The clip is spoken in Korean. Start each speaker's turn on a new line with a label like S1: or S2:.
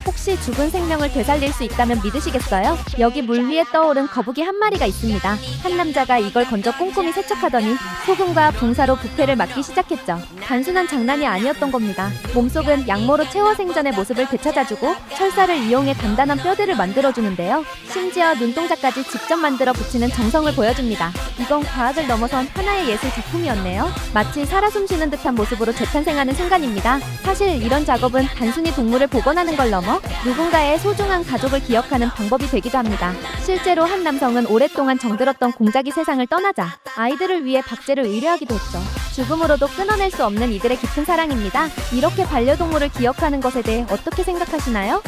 S1: 혹시 죽은 생명을 되살릴 수 있다면 믿으시겠어요? 여기 물 위에 떠오른 거북이 한 마리가 있습니다. 한 남자가 이걸 건져 꼼꼼히 세척하더니 소금과 붕사로 부패를 막기 시작했죠. 단순한 장난이 아니었던 겁니다. 몸속은 양모로 채워 생전의 모습을 되찾아주고 철사를 이용해 단단한 뼈대를 만들어주는데요. 심지어 눈동자까지 직접 만들어 붙이는 정성을 보여줍니다. 이건 과학을 넘어선 하나의 예술 작품이었네요. 마치 살아 숨쉬는 듯한 모습으로 재탄생하는 순간입니다. 사실 이런 작업은 단순히 동물을 복원하는 걸 넘어 누군가의 소중한 가족을 기억하는 방법이 되기도 합니다. 실제로 한 남성은 오랫동안 정들었던 공작이 세상을 떠나자 아이들을 위해 박제를 의뢰하기도 했죠. 죽음으로도 끊어낼 수 없는 이들의 깊은 사랑입니다. 이렇게 반려동물을 기억하는 것에 대해 어떻게 생각하시나요?